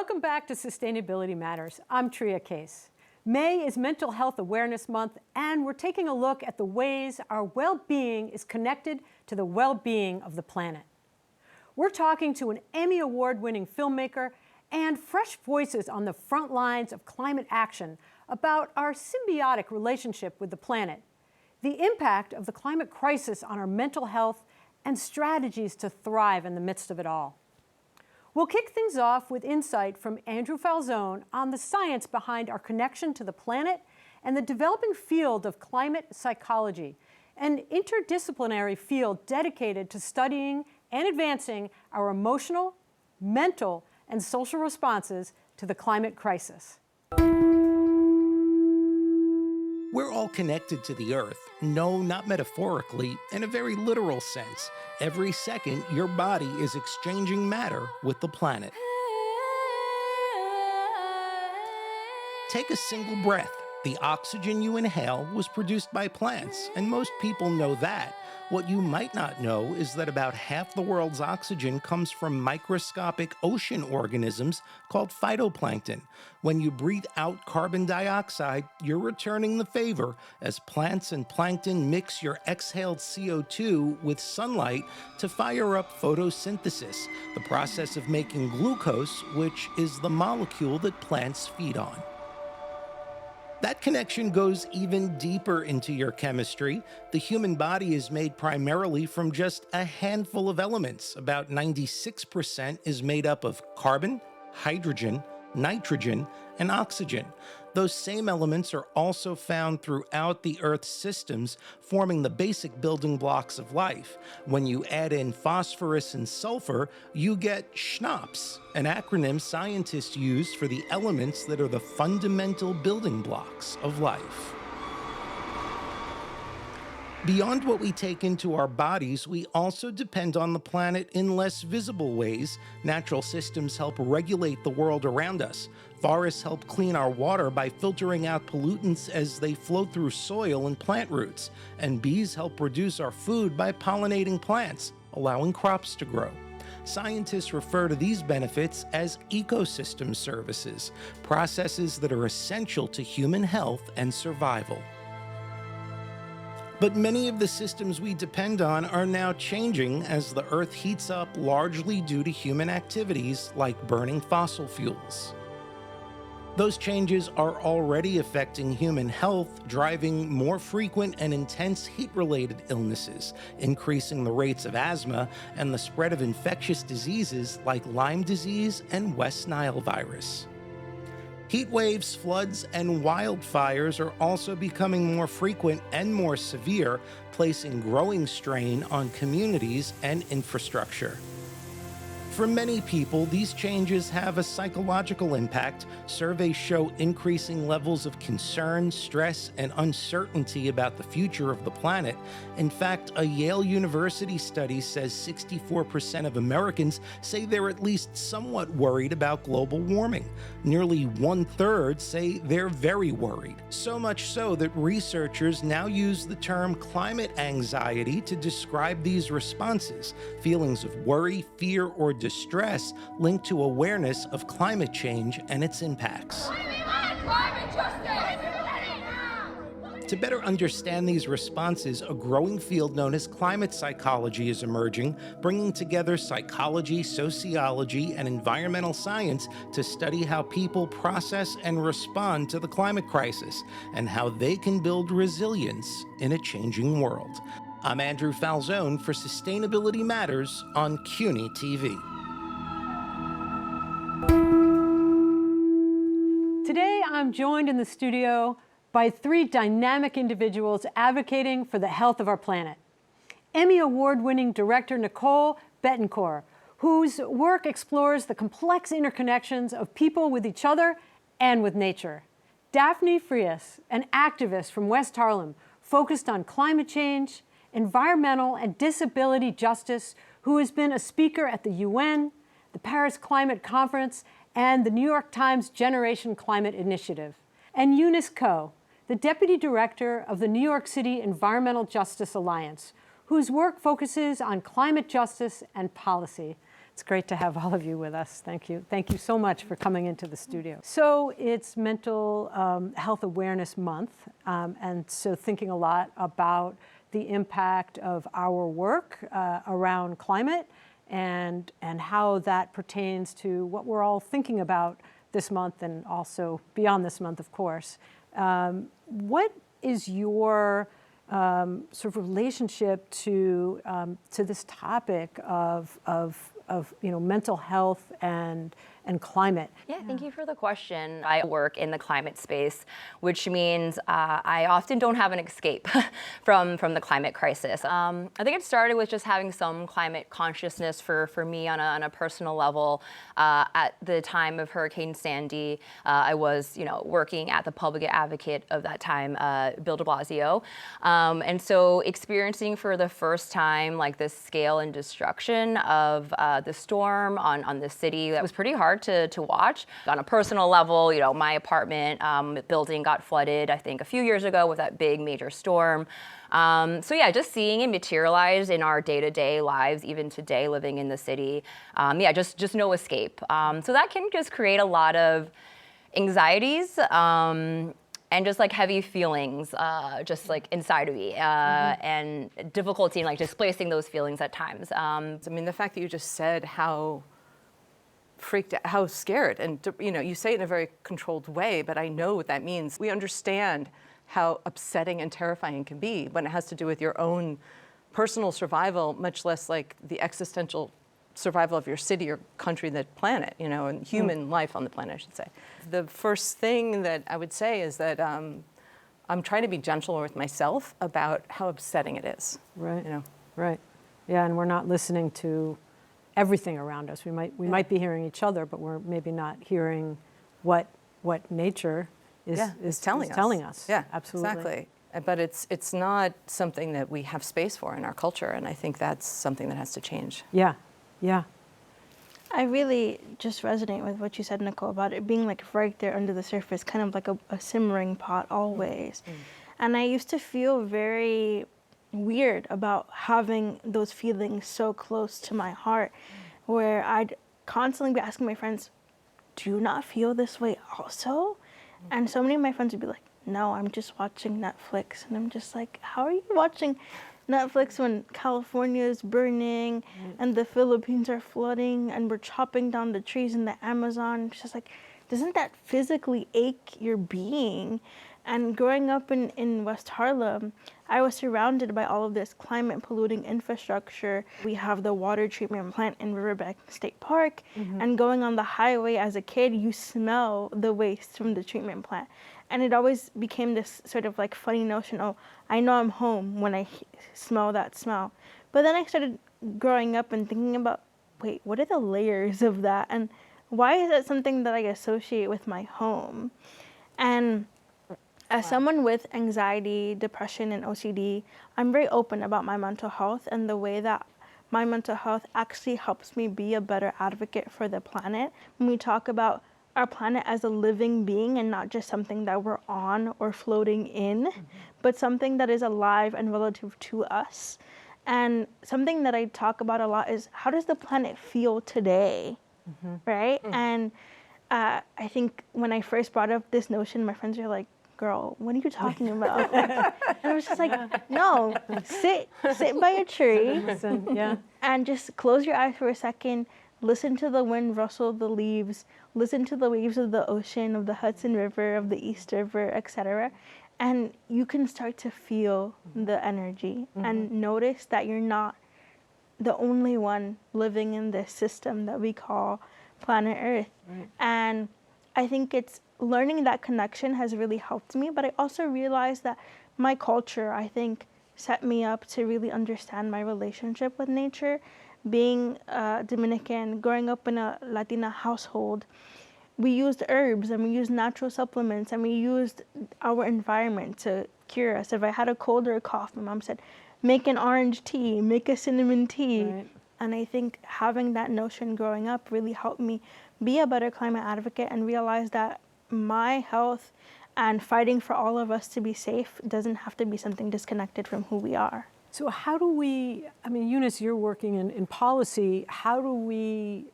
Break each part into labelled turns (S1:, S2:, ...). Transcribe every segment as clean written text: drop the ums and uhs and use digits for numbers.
S1: Welcome back to Sustainability Matters. I'm Tria Case. May is Mental Health Awareness Month, and we're taking a look at the ways our well-being is connected to the well-being of the planet. We're talking to an Emmy Award-winning filmmaker and fresh voices on the front lines of climate action about our symbiotic relationship with the planet, the impact of the climate crisis on our mental health, and strategies to thrive in the midst of it all. We'll kick things off with insight from Andrew Falzone on the science behind our connection to the planet and the developing field of climate psychology, an interdisciplinary field dedicated to studying and advancing our emotional, mental, and social responses to the climate crisis.
S2: We're all connected to the Earth. No, not metaphorically, in a very literal sense. Every second, your body is exchanging matter with the planet. Take a single breath. The oxygen you inhale was produced by plants, and most people know that. What you might not know is that about half the world's oxygen comes from microscopic ocean organisms called phytoplankton. When you breathe out carbon dioxide, you're returning the favor as plants and plankton mix your exhaled CO2 with sunlight to fire up photosynthesis, the process of making glucose, which is the molecule that plants feed on. That connection goes even deeper into your chemistry. The human body is made primarily from just a handful of elements. About 96% is made up of carbon, hydrogen, nitrogen, and oxygen. Those same elements are also found throughout the Earth's systems, forming the basic building blocks of life. When you add in phosphorus and sulfur, you get SHNOPS, an acronym scientists use for the elements that are the fundamental building blocks of life. Beyond what we take into our bodies, we also depend on the planet in less visible ways. Natural systems help regulate the world around us. Forests help clean our water by filtering out pollutants as they flow through soil and plant roots. And bees help produce our food by pollinating plants, allowing crops to grow. Scientists refer to these benefits as ecosystem services, processes that are essential to human health and survival. But many of the systems we depend on are now changing as the Earth heats up, largely due to human activities like burning fossil fuels. Those changes are already affecting human health, driving more frequent and intense heat-related illnesses, increasing the rates of asthma and the spread of infectious diseases like Lyme disease and West Nile virus. Heat waves, floods, and wildfires are also becoming more frequent and more severe, placing growing strain on communities and infrastructure. For many people, these changes have a psychological impact. Surveys show increasing levels of concern, stress, and uncertainty about the future of the planet. In fact, a Yale University study says 64% of Americans say they're at least somewhat worried about global warming. Nearly 1/3 say they're very worried. So much so that researchers now use the term climate anxiety to describe these responses, feelings of worry, fear, or distress linked to awareness of climate change and its impacts. To better understand these responses, a growing field known as climate psychology is emerging, bringing together psychology, sociology, and environmental science to study how people process and respond to the climate crisis and how they can build resilience in a changing world. I'm Andrew Falzone for Sustainability Matters on CUNY TV.
S1: Today, I'm joined in the studio by three dynamic individuals advocating for the health of our planet. Emmy Award-winning director Nicole Betancourt, whose work explores the complex interconnections of people with each other and with nature. Daphne Frias, an activist from West Harlem, focused on climate change, environmental and disability justice, who has been a speaker at the UN, the Paris Climate Conference, and the New York Times Generation Climate Initiative. And Eunice, the Deputy Director of the New York City Environmental Justice Alliance, whose work focuses on climate justice and policy. It's great to have all of you with us. Thank you. Thank you so much for coming into the studio. So it's Mental Health Awareness Month, and so thinking a lot about the impact of our work around climate and how that pertains to what we're all thinking about this month and also beyond this month, of course. What is your sort of relationship to this topic of mental health and climate?
S3: Yeah, thank you for the question. I work in the climate space, which means I often don't have an escape from the climate crisis. I think it started with just having some climate consciousness for me on a personal level. At the time of Hurricane Sandy, I was working at the public advocate of that time, Bill de Blasio. And so experiencing for the first time like the scale and destruction of the storm on the city, that was pretty hard to watch. On a personal level, my apartment building got flooded, I think, a few years ago with that big major storm. So yeah, just seeing it materialize in our day-to-day lives, even today living in the city, just no escape. So that can just create a lot of anxieties and just like heavy feelings, just like inside of me, and difficulty in like displacing those feelings at times.
S4: I mean, the fact that you just said how freaked out, how scared, and you say it in a very controlled way, but I know what that means. We understand how upsetting and terrifying it can be when it has to do with your own personal survival, much less like the existential survival of your city or country, the planet, and human life on the planet, I should say. The first thing that I would say is that I'm trying to be gentle with myself about how upsetting it is.
S1: Right. Right. Yeah, and we're not listening to everything around us. We might be hearing each other, but we're maybe not hearing what nature is telling us.
S4: Yeah,
S1: absolutely.
S4: Exactly. But it's not something that we have space for in our culture, and I think that's something that has to change.
S1: Yeah, yeah.
S5: I really just resonate with what you said, Nicole, about it being like right there under the surface, kind of like a simmering pot always. And I used to feel very weird about having those feelings so close to my heart, where I'd constantly be asking my friends, do you not feel this way also? And so many of my friends would be like, no, I'm just watching Netflix. And I'm just like, how are you watching Netflix when California is burning and the Philippines are flooding and we're chopping down the trees in the Amazon? It's just like, doesn't that physically ache your being? And growing up in West Harlem, I was surrounded by all of this climate polluting infrastructure. We have the water treatment plant in Riverbeck State Park, and going on the highway as a kid, you smell the waste from the treatment plant. And it always became this sort of like funny notion, oh, I know I'm home when I smell that smell. But then I started growing up and thinking about, wait, what are the layers of that? And why is that something that I associate with my home? And as someone with anxiety, depression, and OCD, I'm very open about my mental health and the way that my mental health actually helps me be a better advocate for the planet. When we talk about our planet as a living being and not just something that we're on or floating in, but something that is alive and relative to us. And something that I talk about a lot is, how does the planet feel today, right? And I think when I first brought up this notion, my friends were like, girl, what are you talking about? And I was just like, no, sit by a tree.
S1: Listen, yeah.
S5: And just close your eyes for a second, listen to the wind rustle the leaves, listen to the waves of the ocean, of the Hudson River, of the East River, etc. And you can start to feel the energy and notice that you're not the only one living in this system that we call planet Earth.
S1: Right.
S5: And I think it's learning that connection has really helped me, but I also realized that my culture, I think, set me up to really understand my relationship with nature. Being Dominican, growing up in a Latina household, we used herbs and we used natural supplements and we used our environment to cure us. If I had a cold or a cough, my mom said, make an orange tea, make a cinnamon tea.
S1: Right.
S5: And I think having that notion growing up really helped me be a better climate advocate and realize that my health and fighting for all of us to be safe doesn't have to be something disconnected from who we are.
S1: So how do we, I mean, Eunice, you're working in policy. How do we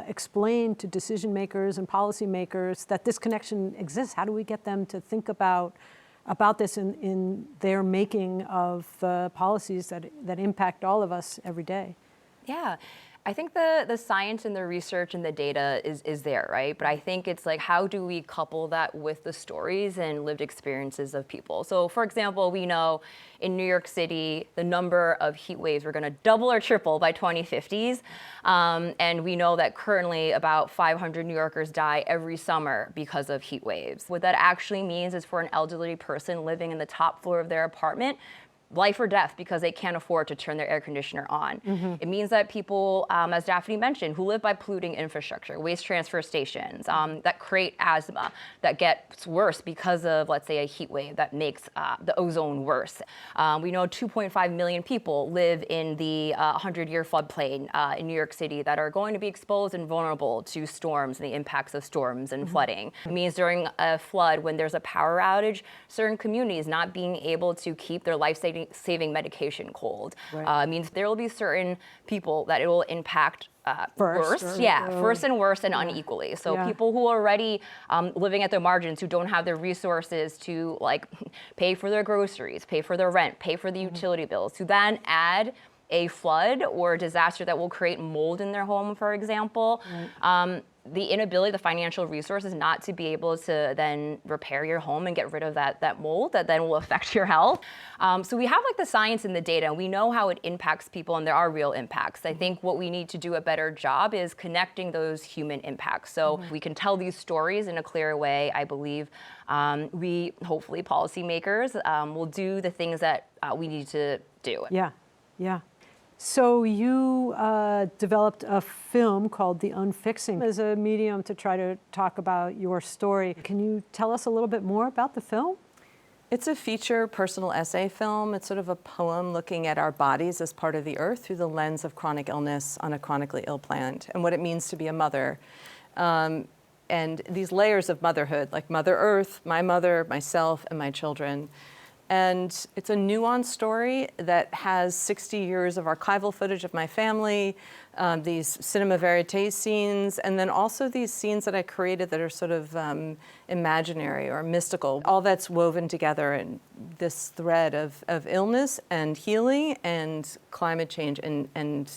S1: explain to decision makers and policymakers that this connection exists? How do we get them to think about this in their making of the policies that impact all of us every day?
S3: Yeah. I think the science and the research and the data is there, right? But I think it's like, how do we couple that with the stories and lived experiences of people? So for example, we know in New York City, the number of heat waves were gonna double or triple by 2050s. And we know that currently about 500 New Yorkers die every summer because of heat waves. What that actually means is for an elderly person living in the top floor of their apartment, life or death because they can't afford to turn their air conditioner on. It means that people, as Daphne mentioned, who live by polluting infrastructure, waste transfer stations, that create asthma, that gets worse because of, let's say, a heat wave that makes the ozone worse. We know 2.5 million people live in the 100-year floodplain in New York City that are going to be exposed and vulnerable to storms and the impacts of storms and flooding. It means during a flood, when there's a power outage, certain communities not being able to keep their life-saving medication cold.
S1: Right.
S3: Means there will be certain people that it will impact
S1: First,
S3: first and worse and unequally. So people who are already living at their margins, who don't have the resources to like pay for their groceries, pay for their rent, pay for the utility bills, to then add a flood or a disaster that will create mold in their home, for example. The inability, the financial resources not to be able to then repair your home and get rid of that mold that then will affect your health. So we have like the science and the data, and we know how it impacts people, and there are real impacts. I think what we need to do a better job is connecting those human impacts. So we can tell these stories in a clearer way. I believe we, hopefully policymakers, will do the things that we need to do.
S1: Yeah, yeah. So you developed a film called The Unfixing as a medium to try to talk about your story. Can you tell us a little bit more about the film?
S4: It's a feature personal essay film. It's sort of a poem looking at our bodies as part of the earth through the lens of chronic illness on a chronically ill plant and what it means to be a mother. And these layers of motherhood, like Mother Earth, my mother, myself, and my children. And it's a nuanced story that has 60 years of archival footage of my family, these cinema verite scenes, and then also these scenes that I created that are sort of imaginary or mystical. All that's woven together in this thread of illness and healing and climate change and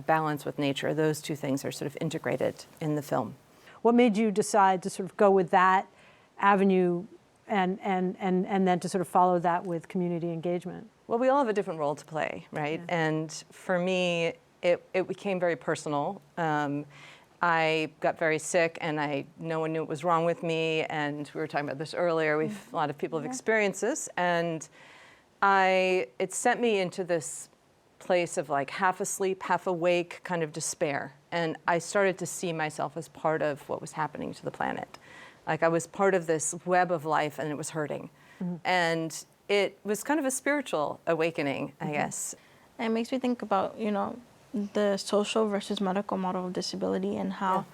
S4: balance with nature. Those two things are sort of integrated in the film.
S1: What made you decide to sort of go with that avenue and then to sort of follow that with community engagement?
S4: Well, we all have a different role to play, right? Yeah. And for me, it became very personal. I got very sick, and no one knew what was wrong with me, and we were talking about this earlier. A lot of people have experienced this, and it sent me into this place of like half asleep, half awake kind of despair. And I started to see myself as part of what was happening to the planet. Like I was part of this web of life, and it was hurting. And it was kind of a spiritual awakening, I guess.
S5: It makes me think about, the social versus medical model of disability and how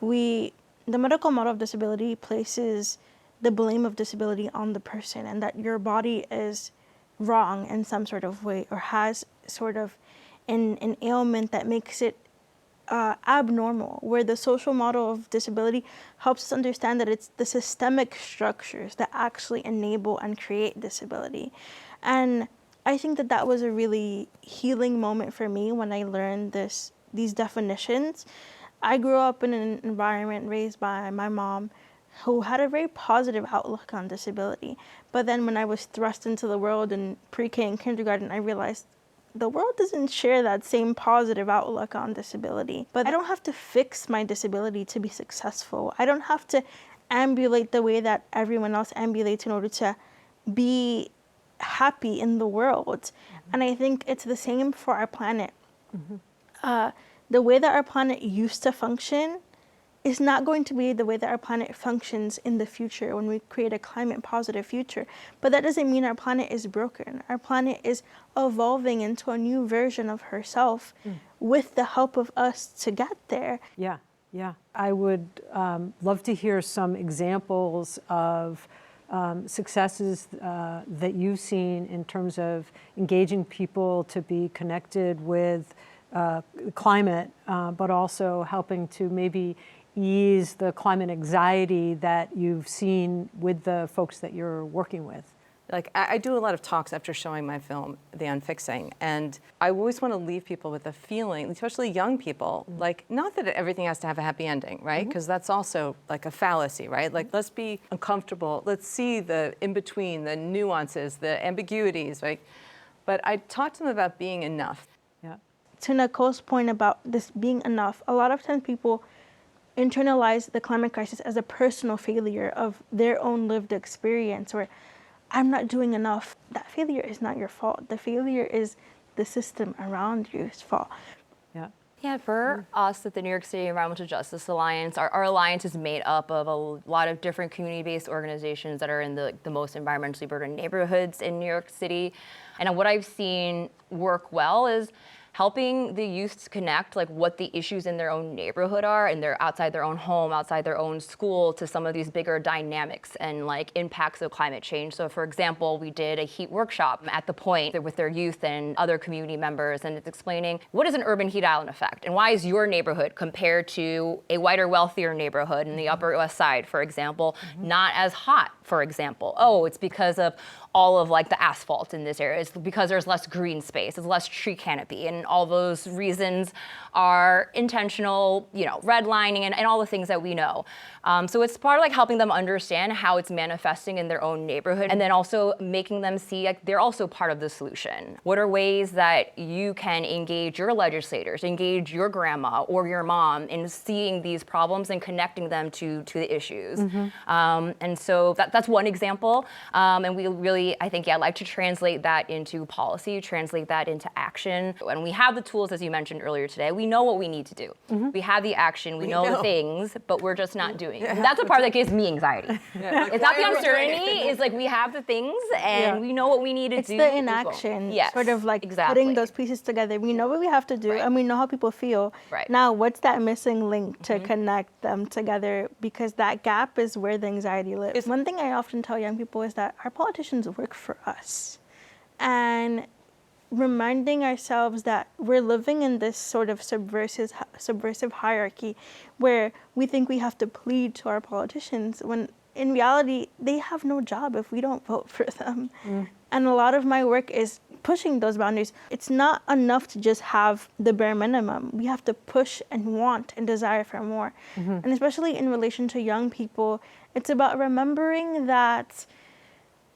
S5: the medical model of disability places the blame of disability on the person, and that your body is wrong in some sort of way or has sort of an ailment that makes it abnormal, where the social model of disability helps us understand that it's the systemic structures that actually enable and create disability. And I think that was a really healing moment for me when I learned these definitions. I grew up in an environment raised by my mom who had a very positive outlook on disability. But then when I was thrust into the world in pre-K and kindergarten, I realized the world doesn't share that same positive outlook on disability. But I don't have to fix my disability to be successful. I don't have to ambulate the way that everyone else ambulates in order to be happy in the world. And I think it's the same for our planet. The way that our planet used to function is not going to be the way that our planet functions in the future when we create a climate positive future. But that doesn't mean our planet is broken. Our planet is evolving into a new version of herself with the help of us to get there. Yeah.
S1: I would love to hear some examples of successes that you've seen in terms of engaging people to be connected with climate, but also helping to maybe ease the climate anxiety that you've seen with the folks that you're working with?
S4: Like, I do a lot of talks after showing my film, The Unfixing, and I always want to leave people with a feeling, especially young people, like, not that everything has to have a happy ending, right? Because that's also like a fallacy, right? Like, let's be uncomfortable, let's see the in-between, the nuances, the ambiguities, right? But I talked to them about being enough.
S1: Yeah.
S5: To Nicole's point about this being enough, a lot of times people internalize the climate crisis as a personal failure of their own lived experience, or I'm not doing enough. That failure is not your fault. The failure is the system around you's fault.
S1: Yeah.
S3: Yeah, for us at the New York City Environmental Justice Alliance, our alliance is made up of a lot of different community-based organizations that are in the most environmentally burdened neighborhoods in New York City. And what I've seen work well is helping the youth connect like what the issues in their own neighborhood are and they're outside their own home, outside their own school, to some of these bigger dynamics and like impacts of climate change. So for example, we did a heat workshop at the Point with their youth and other community members, and it's explaining what is an urban heat island effect and why is your neighborhood compared to a whiter, wealthier neighborhood in the Upper West Side, for example, not as hot, for example. Oh, it's because of all of like the asphalt in this area. It's because there's less green space, there's less tree canopy, and all those reasons are intentional, you know, redlining and all the things that we know. So it's part of like helping them understand how it's manifesting in their own neighborhood, and then also making them see like they're also part of the solution. What are ways that you can engage your legislators, engage your grandma or your mom in seeing these problems and connecting them to the issues? And so that's one example. And we really, I think, like to translate that into policy, translate that into action. And we have the tools, as you mentioned earlier today. We know what we need to do. We have the action, we know the things, but we're just not doing it. And that's the part that gives me anxiety. It's not the uncertainty, it's like we have the things and we know what we need to do.
S5: It's the inaction, sort of like putting those pieces together. We know what we have to do and we know how people feel. Now, what's that missing link to connect them together? Because that gap is where the anxiety lives. One thing I often tell young people is that our politicians work for us. And reminding ourselves that we're living in this sort of subversive hierarchy where we think we have to plead to our politicians when in reality they have no job if we don't vote for them. And a lot of my work is pushing those boundaries. It's not enough to just have the bare minimum. We have to push and want and desire for more. And especially in relation to young people, it's about remembering that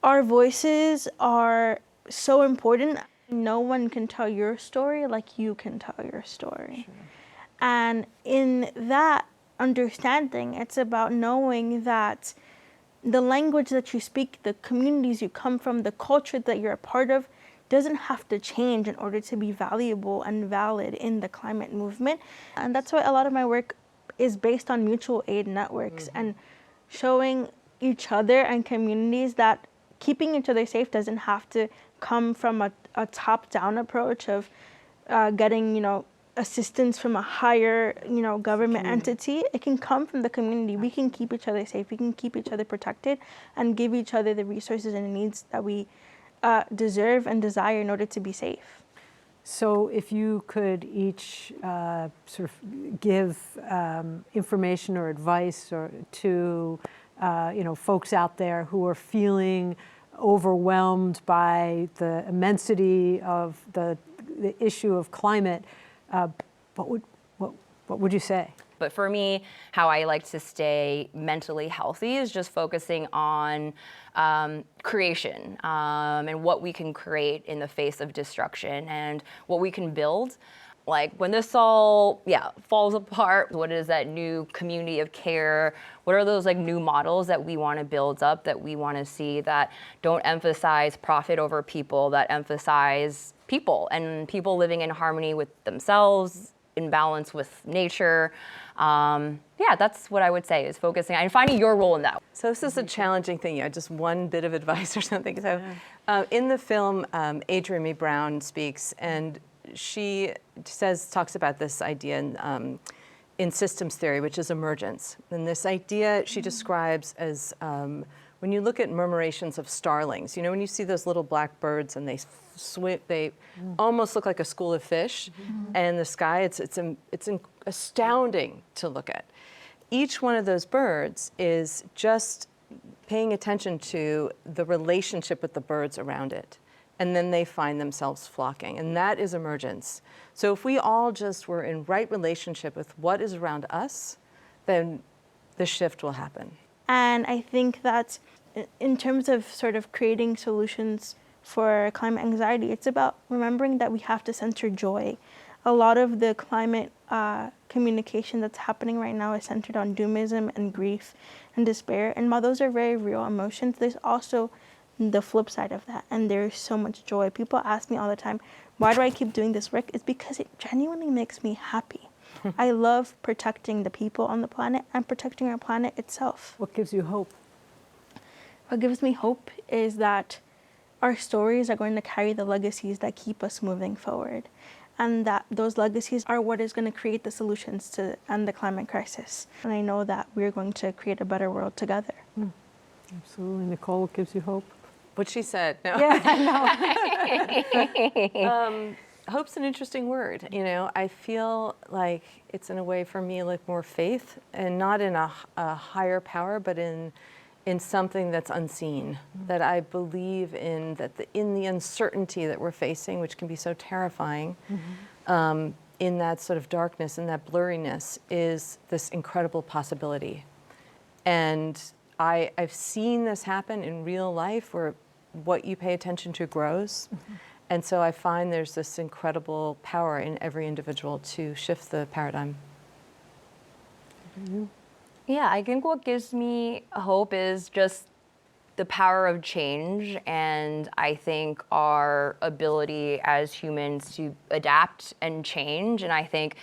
S5: our voices are so important. No one can tell your story like you can tell your story. And in that understanding, it's about knowing that the language that you speak, the communities you come from, the culture that you're a part of, doesn't have to change in order to be valuable and valid in the climate movement. And that's why a lot of my work is based on mutual aid networks and showing each other and communities that keeping each other safe doesn't have to come from a top-down approach of getting, you know, assistance from a higher, you know, government entity. It can come from the community. We can keep each other safe. We can keep each other protected and give each other the resources and needs that we deserve and desire in order to be safe.
S1: So if you could each sort of give information or advice to you know, folks out there who are feeling overwhelmed by the immensity of the issue of climate, what would you say?
S3: But for me, how I like to stay mentally healthy is just focusing on creation and what we can create in the face of destruction and what we can build. Like when this all, falls apart, what is that new community of care? What are those like new models that we want to build up, that we want to see, that don't emphasize profit over people, that emphasize people and people living in harmony with themselves, in balance with nature. That's what I would say, is focusing on finding your role in that.
S4: So this is a challenging thing, just one bit of advice or something. So in the film, Adrienne Brown speaks, and she talks about this idea in systems theory, which is emergence. And this idea she describes as when you look at murmurations of starlings, you know, when you see those little black birds and they swim, they almost look like a school of fish, and in the sky, it's astounding to look at. Each one of those birds is just paying attention to the relationship with the birds around it. And then they find themselves flocking, and that is emergence. So if we all just were in right relationship with what is around us, then the shift will happen.
S5: And I think that in terms of sort of creating solutions for climate anxiety, it's about remembering that we have to center joy. A lot of the climate communication that's happening right now is centered on doomism and grief and despair. And while those are very real emotions, there's also the flip side of that. And there's so much joy. People ask me all the time, why do I keep doing this work? It's because it genuinely makes me happy. I love protecting the people on the planet and protecting our planet itself.
S1: What gives you hope?
S5: What gives me hope is that our stories are going to carry the legacies that keep us moving forward. And that those legacies are what is going to create the solutions to end the climate crisis. And I know that we're going to create a better world together.
S1: Absolutely. Nicole, what gives you hope?
S4: What she said. No.
S1: Yeah, I know.
S4: Hope's an interesting word. You know, I feel like it's in a way for me like more faith, and not in a higher power, but in something that's unseen. That I believe in, that in the uncertainty that we're facing, which can be so terrifying, in that sort of darkness, in that blurriness, is this incredible possibility. And I've seen this happen in real life, where what you pay attention to grows. And so I find there's this incredible power in every individual to shift the paradigm.
S3: Yeah, I think what gives me hope is just the power of change, and I think our ability as humans to adapt and change. And I think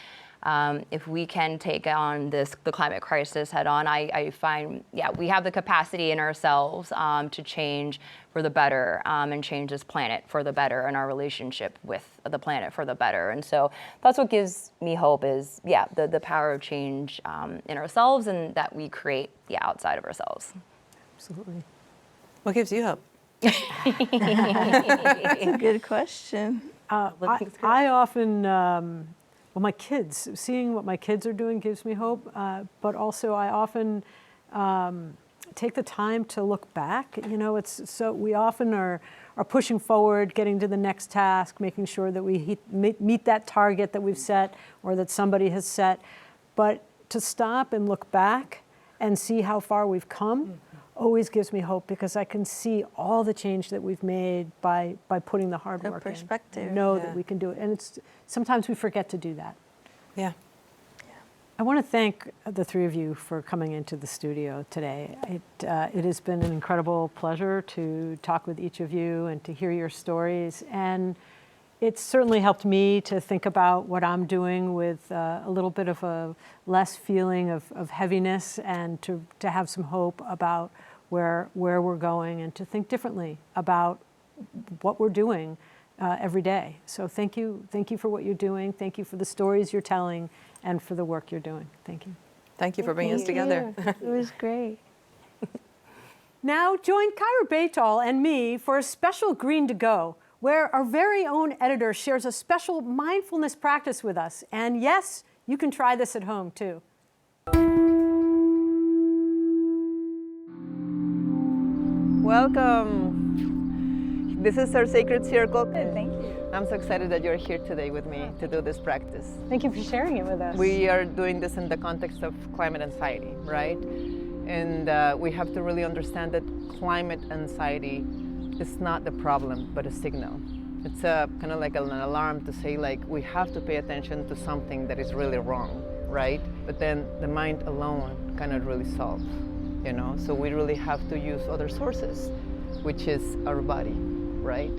S3: if we can take on the climate crisis head on, I find, we have the capacity in ourselves to change for the better, and change this planet for the better, and our relationship with the planet for the better. And so that's what gives me hope is, the power of change in ourselves, and that we create, outside of ourselves.
S1: Absolutely.
S4: What gives you hope?
S5: That's a good question.
S1: I often, well, my kids, seeing what my kids are doing gives me hope, but also I often take the time to look back. You know, it's so we often are pushing forward, getting to the next task, making sure that we meet that target that we've set or that somebody has set. But to stop and look back and see how far we've come always gives me hope, because I can see all the change that we've made by putting the hard work
S5: perspective.
S1: in. Know that we can do it. And it's sometimes we forget to do that.
S4: Yeah.
S1: I want to thank the three of you for coming into the studio today. It has been an incredible pleasure to talk with each of you and to hear your stories. And it's certainly helped me to think about what I'm doing with a little bit of a less feeling of heaviness, and to have some hope about where we're going, and to think differently about what we're doing every day. So thank you for what you're doing. Thank you for the stories you're telling, and for the work you're doing. Thank you.
S4: Thank you for bringing us together.
S5: It was great.
S1: Now join Kyra Baytall and me for a special Green to Go, where our very own editor shares a special mindfulness practice with us. And yes, you can try this at home too.
S6: Welcome. This is our sacred circle. Thank you. I'm so excited that you're here today with me to do this practice.
S1: Thank you for sharing it with us.
S6: We are doing this in the context of climate anxiety, right? And we have to really understand that climate anxiety is not the problem, but a signal. It's kind of like an alarm to say, like, we have to pay attention to something that is really wrong, right? But then the mind alone cannot really solve, you know? So we really have to use other sources, which is our body, right?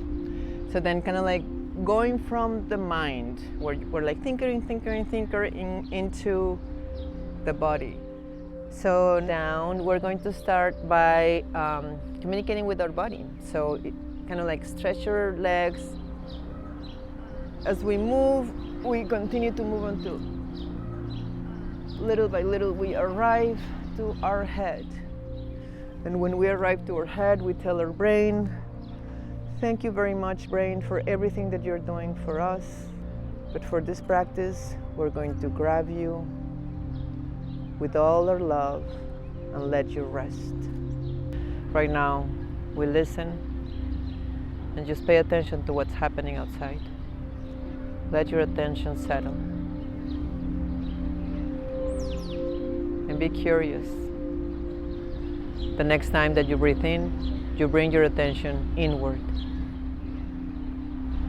S6: So then kind of like going from the mind, where we're like tinkering into the body. So down, we're going to start by communicating with our body. So kind of like stretch your legs. As we move, we continue to move until little by little we arrive to our head. And when we arrive to our head, we tell our brain, thank you very much, brain, for everything that you're doing for us. But for this practice, we're going to grab you with all our love and let you rest. Right now, we listen and just pay attention to what's happening outside. Let your attention settle. And be curious. The next time that you breathe in, you bring your attention inward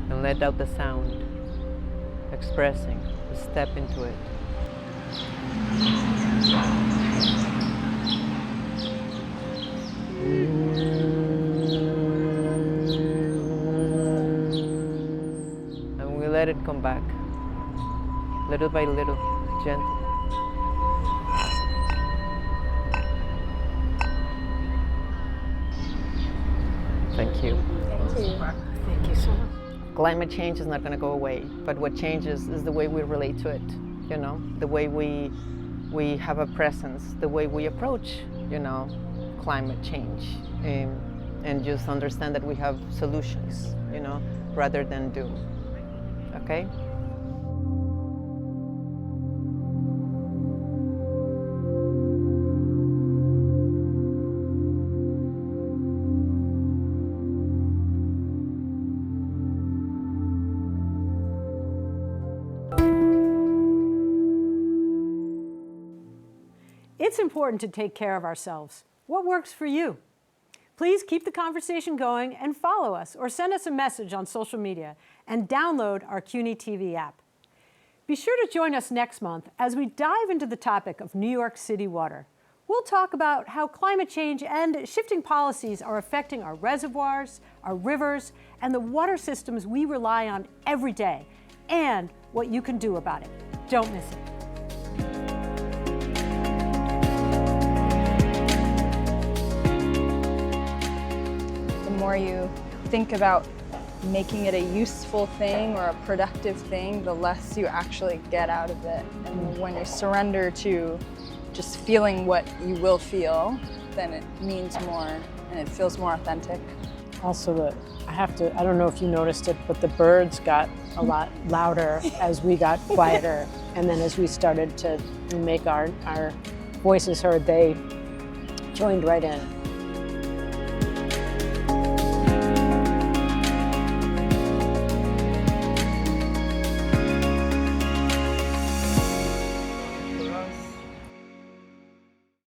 S6: and let out the sound, expressing, step into it. And we let it come back, little by little, gently. Thank you.
S1: Thank you so much.
S6: Climate change is not going to go away, but what changes is the way we relate to it, you know, the way we have a presence, the way we approach, you know, climate change, and just understand that we have solutions, you know, rather than doom, okay?
S1: It's important to take care of ourselves. What works for you? Please keep the conversation going and follow us or send us a message on social media and download our CUNY TV app. Be sure to join us next month as we dive into the topic of New York City water. We'll talk about how climate change and shifting policies are affecting our reservoirs, our rivers, and the water systems we rely on every day, and what you can do about it. Don't miss it.
S7: The more you think about making it a useful thing or a productive thing, the less you actually get out of it. And when you surrender to just feeling what you will feel, then it means more and it feels more authentic.
S1: Also, I don't know if you noticed it, but the birds got a lot louder as we got quieter. And then as we started to make our voices heard, they joined right in.